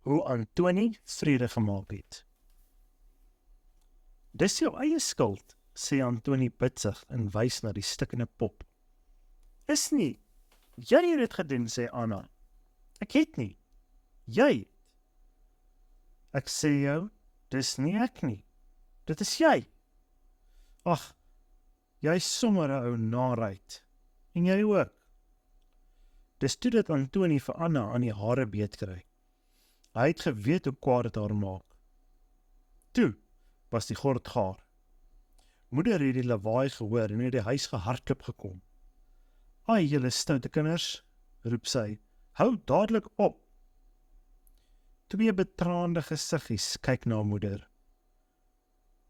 hoe Antoni vrede gemaak het. Dis jou eie skuld, sê Antoni bitsig en wys na die stikkende pop. Is nie, jy het dit gedoen, sê Anna. Ek het nie, jy het. Ek sê jou, dis nie ek nie, dit is jy. Ag, jy is sommer 'n ou naarheid, en jy ook. Dis toe dat Antoni vir Anna aan die hare beet kry. Hy het geweet hoe kwaad het haar maak. Toe was die gord gaar. Moeder het die lawaai gehoor en het die huis gehardloop gekom. Ai, julle stoute kinders, roep sy, hou dadelik op. Twee betraande gesiggies kyk na moeder.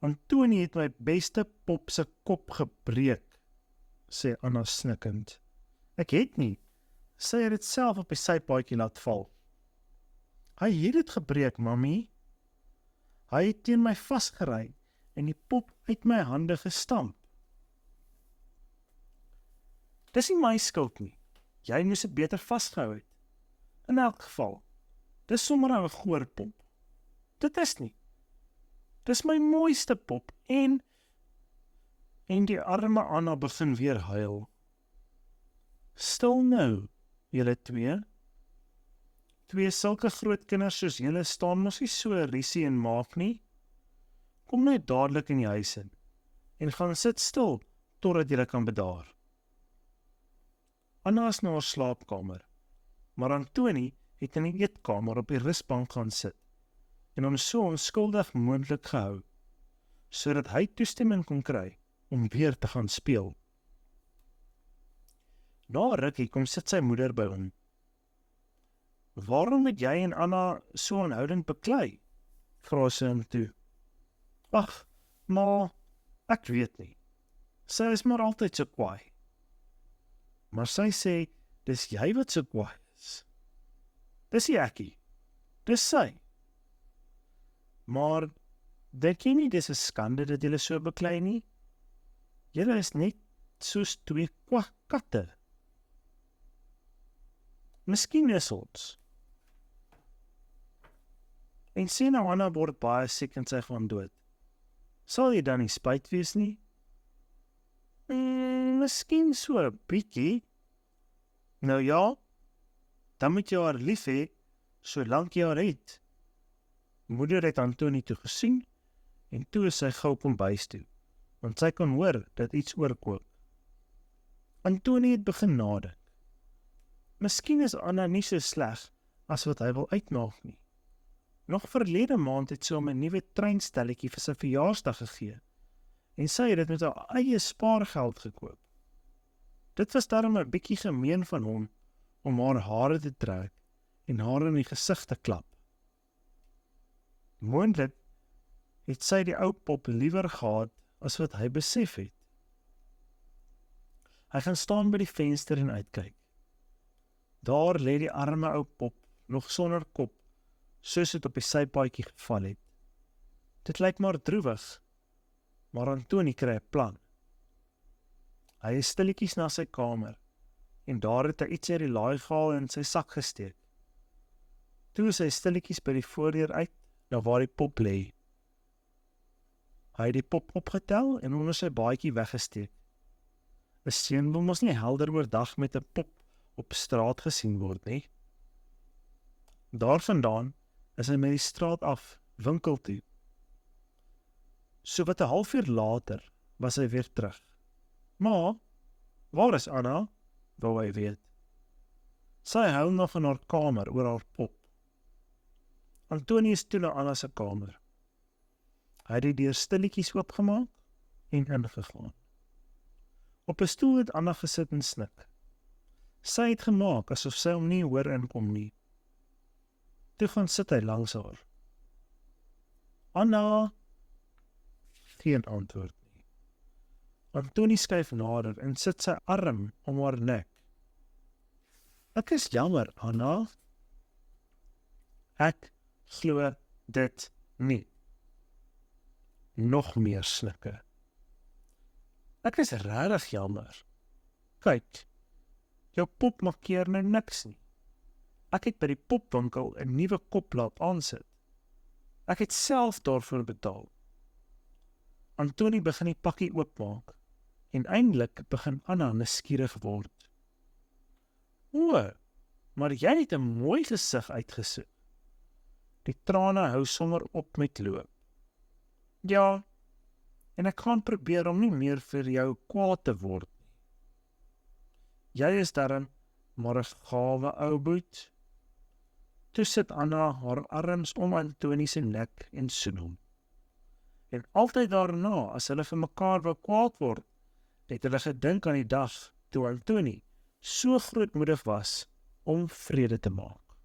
Antoni het my beste pop se kop gebreek, sê Anna snikkend. Ek het nie, sy het dit self op die sypaadjie laat val. Hy het dit gebreek, mami. Hy het teen my vasgery en die pop uit my hande gestamp. Dis nie my skuld nie. Jy moes dit beter vasgehou het. In elk geval, dis sommer 'n goor pop. Dit is nie. Dis my mooiste pop en die arme Anna begin weer huil. Stil nou, julle twee. Twee sulke groot kinders soos julle staan mos nie so risie en maak nie. Kom net dadelik in die huis in en gaan sit stil totdat julle kan bedaar. Anna is na haar slaapkamer, maar Antoni het in die eetkamer op die rusbank gaan sit en hom so onskuldig moontlik gehou, sodat hy toestemming kon kry om weer te gaan speel. Na 'n rukkie kom sit sy moeder by hom. Waarom het jy en Anna so aanhoudend beklei? Vra sy hom toe. Ag, maar ek weet nie. Sy is maar altyd so kwaai. Maar sy sê, dis jy wat so kwaai is. Dis nie ekkie, dis sy. Maar, dink jy nie dis 'n skande dat julle so beklei nie? Julle is net soos twee katte. Miskien is ons. En sê nou Anna word baie siek en sy gaan dood. Sal jy dan nie spyt wees nie? Miskien so 'n bietjie. Nou ja, dan moet jy haar lief hê, solank jy haar het. Moeder het Antoni toe gesien, en toe is sy gou kom bys toe, want sy kon hoor dat iets oorkook. Antoni het begin nadink. Miskien is Anna nie so sleg as wat hy wil uitmaak nie. Nog verlede maand het sy hom 'n nuwe treinstelletjie vir sy verjaarsdag gegee, en sy het dit met haar eie spaargeld gekoop. Dit was daarom 'n bietjie gemeen van hom, om haar hare te trek, en haar in die gesig te klap. Moontlik het sy die ou pop liewer gehad, as wat hy besef het. Hy gaan staan by die venster en uitkyk. Daar lê die arme ou pop, nog sonder kop, soos het op die sypaadjie geval het. Dit lyk maar droewig, maar Antoni kry 'n plan. Hy is stilletjies na sy kamer, en daar het hy iets uit die laai gehaal en in sy sak gesteek. Toe is hy stilletjies by die voordeur uit, na waar die pop lê. Hy het die pop opgetel en onder sy baadjie weggesteek. 'n Seun wil mos nie helder oordag met 'n pop op straat gesien word nie. Daarvandaan is hy met die straat af winkel toe. So wat 'n halfuur later was hy weer terug. Maar, waar is Anna? Wou hy weet. Sy huil nog in haar kamer oor haar pop. Antoni is toe na Anna se kamer. Hy het die deur stilletjies oopgemaak en ingegaan. Op 'n stoel het Anna gesit en snik. Sy het gemaak asof sy hom nie hoor inkom nie. Toe gaan sit hy langs haar. Anna, geen antwoord nie. Antoni skuif nader en sit sy arm om haar nek. Ek is jammer, Anna. Ek glo dit nie. Nog meer snikke. Ek is regtig jammer. Kyk, jou pop maak keer nou niks nie. Ek het by die popwinkel 'n nuwe kop laat aansit. Ek het self daarvoor betaal. Antoni begin die pakkie oopmaak en eindelik begin Anna nuuskierig word. O, maar jy het 'n mooi gesig uitgesoek. Die trane hou sommer op met loop. Ja, en ek gaan probeer om nie meer vir jou kwaad te word nie. Jy is darm maar 'n gawe ou boet. Toe sit Anna haar arms om Antoni se nek en soen hom. En altyd daarna, as hulle vir mekaar wou kwaad word, het hulle gedink aan die dag toe Antoni so grootmoedig was om vrede te maak.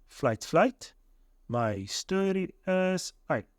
Fluit, fluit, my storie is uit.